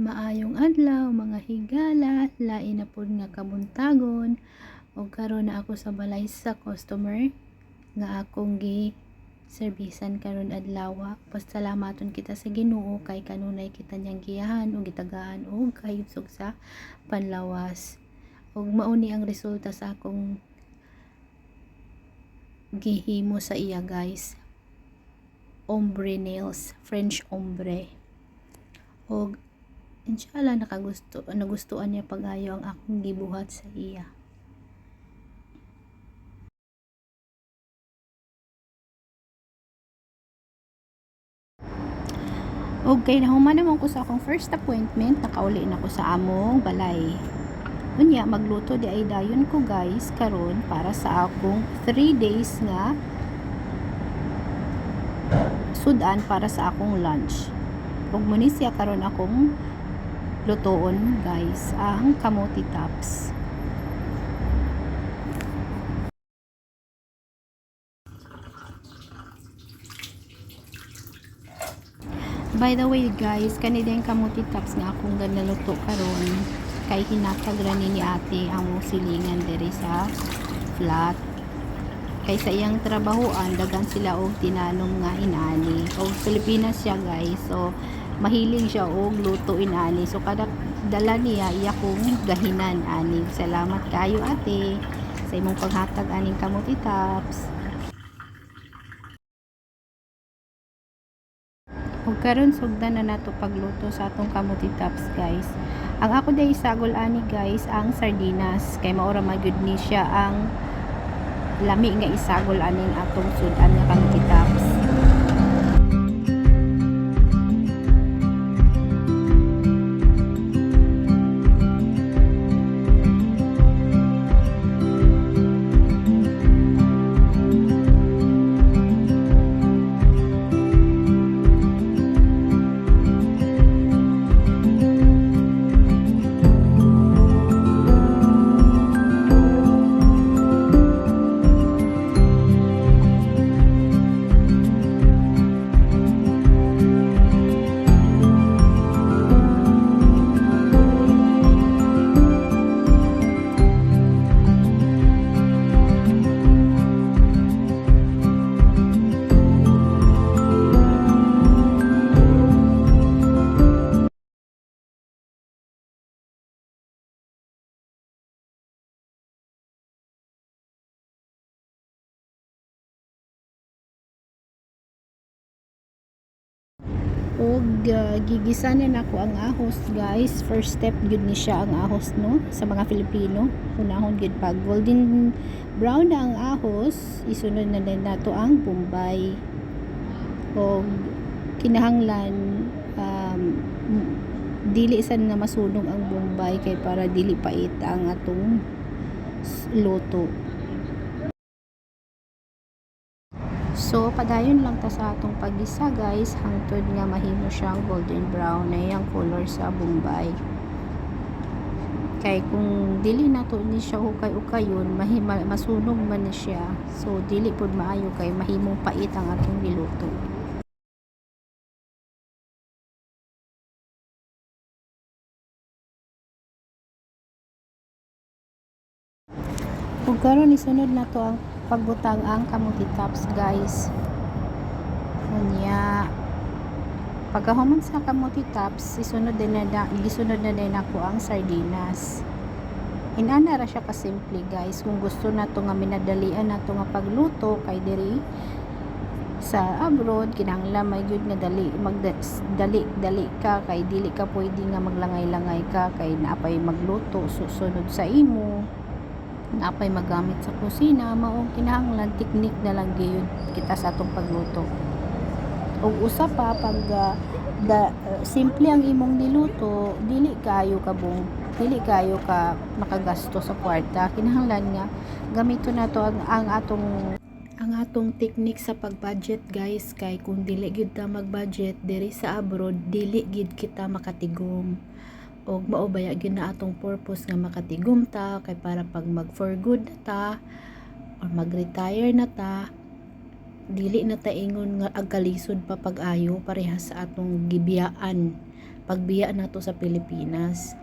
Maayong adlaw mga higala, lain na pud nga kabuntagon ug karon na ako sa balay sa customer nga akong gi servisan karon adlaw. Passalamaton kita sa Ginoo kay kanunay kita niyang giyahan ug gitagaan og kahimsog sa panlawas. Ug mao ni ang resulta sa akong gihimo sa iya guys. Ombre nails, French ombre. Og inshallah nagustuhan niya pag-ayo ang akong gibuhat sa iya. Okay, nahuman naman ko sa akong first appointment, nakauli na ko sa among balay. Unya magluto di ay dayon ko guys karon para sa akong 3 days nga sudan para sa akong lunch. Ug muni siya karon akong lutoon guys, ang kamote tops. By the way guys, kani din kamote tops nga akong ganaluto karon kay hinatag ra ni ate ang silingan diri sa flat. Kay sa iyang trabahoan dagan sila og tinanong nga inani. Og Pilipinas siya guys. So mahilig siya og luto inani. So kada dala niya iya kong gahinan ani. Salamat kayo ate sa imong paghatag aning kamote tops. Ug karon sugdan na nato pagluto sa atong kamote tops guys. Ang ako day sagol ani guys ang sardinas kay mao ra magyud ni siya ang lami nga isagol aning atong sudan nga kamote tops. Og gigisanin ako ang ahos guys. First step gud ni siya ang ahos no sa mga Filipino. Unahon gud pag golden brown na ang ahos, isunod na din nato ang bombay. Og kinahanglan dili sad nga masunog ang bombay kay para dili pait ang atong luto. So, padayon lang ta sa atong paggisa guys, hangtod nga mahimo siyang golden brown na yung color sa bombay. Kay kung dili nato ni siya ukay-ukayon, masunog man na siya. So, dili pud maayo kay mahimong pait ang atong niluto. Ug karon isunod na to ang pagbutang ang kamote tops guys. Unya pagkahuman sa kamote tops, gisunod na din ako ang sardinas. Inana ra siya ka simple guys. Kung gusto nato nga minadalian nato nga pagluto kay diri sa abroad kinahanglan may gyud nga dali ka kay dili ka pwede nga maglangay-langay ka kay naapay magluto susunod sa imo, naapay magamit sa kusina, mao kinahanglan teknik na lang gyud kita sa atong pagluto. Ug usa pa pag simple ang imong niluto, dili kayo ka makagasto sa kwarta. Kinahanglan nga gamito nato ang atong teknik sa pag-budget guys, kay kung dili gyud ta mag-budget diri sa abroad, dili gyud kita makatigom. Og mao baya gyud na atong purpose nga makatigom ta kay para pag mag for good na ta or mag-retire na ta, dili na ta ingon nga agkalisod pa pag-ayo parehas sa atong gibiyaan pagbiya nato sa Pilipinas.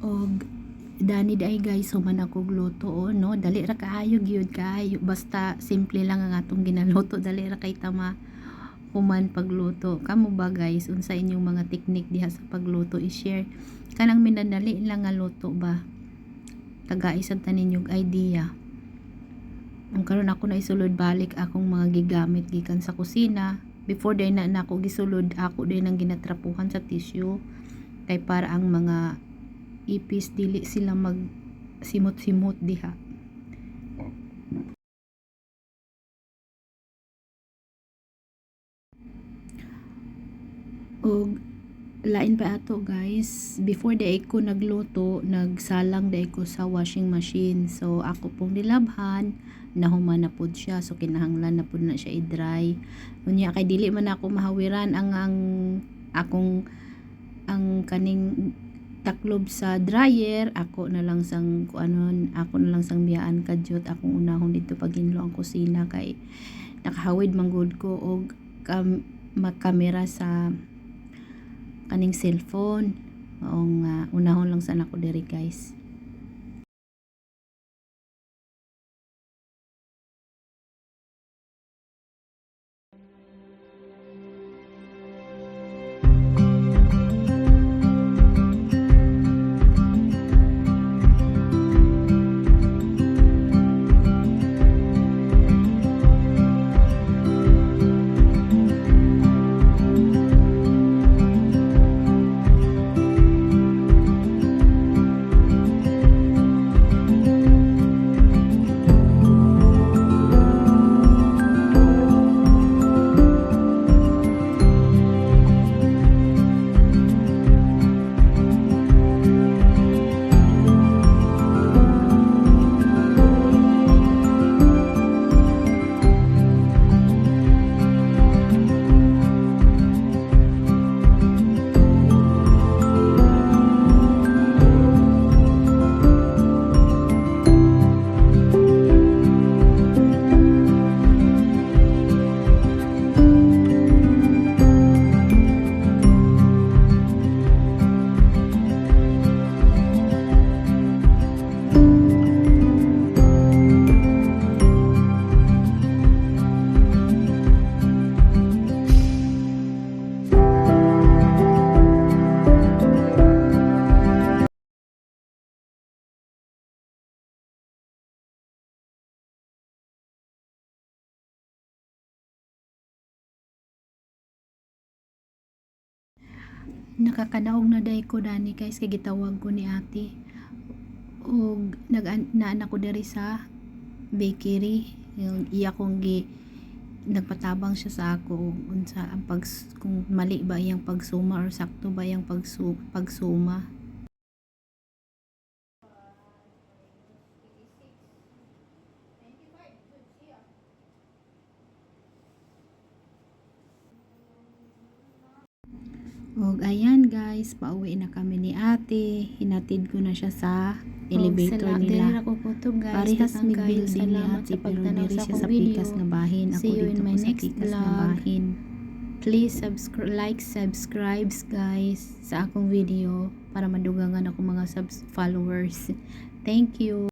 Og dani day guys, human ako gluto no, dali ra kaayo gyud kaayo, basta simple lang ang atong ginaluto, dali ra kay tama human pagluto. Kamo ba guys, unsa inyong mga teknik diha sa pagluto, i-share kanang minadali lang nga luto ba, tagaisan ta ninyong idea. Ang karon ako na isulod balik akong mga gigamit gikan sa kusina, before day na ako gisulod, ako day nang ginatrapuhan sa tissue kay para ang mga ipis dili sila mag simot-simot diha. Og lain pa ato guys, before day ko nagluto, nagsalang day ko sa washing machine. So ako pong nilabhan, nahuman na pud siya, so kinahanglan na pud na siya i-dry. Unya kay dili man ako mahawiran ang akong ang kaning taklob sa dryer, ako na lang sang kuanon, ako na lang sang biyaan kadyot akong unahon dito paginlo ang kusina kay nakahawid manggod ko og magkamera sa kaning cellphone. Maong unahon lang sana ko diri guys. Nakakadaog na day ko dani guys kay gitawag ko ni ate. Og nag-naan ako diri sa bakery. Yung iya kong nagpatabang siya sa ako unsa ang kung mali ba iyang pagsuma or sakto ba iyang pagsuma. Og ayan guys, pauwi na kami ni ate. Hinatid ko na siya sa elevator nila. Parehas may building ni ate pero diri siya sa pikas nga bahin. Ako dito ko sa pikas nga bahin. Please subscribe guys sa akong video para madugangan ako mga followers. Thank you.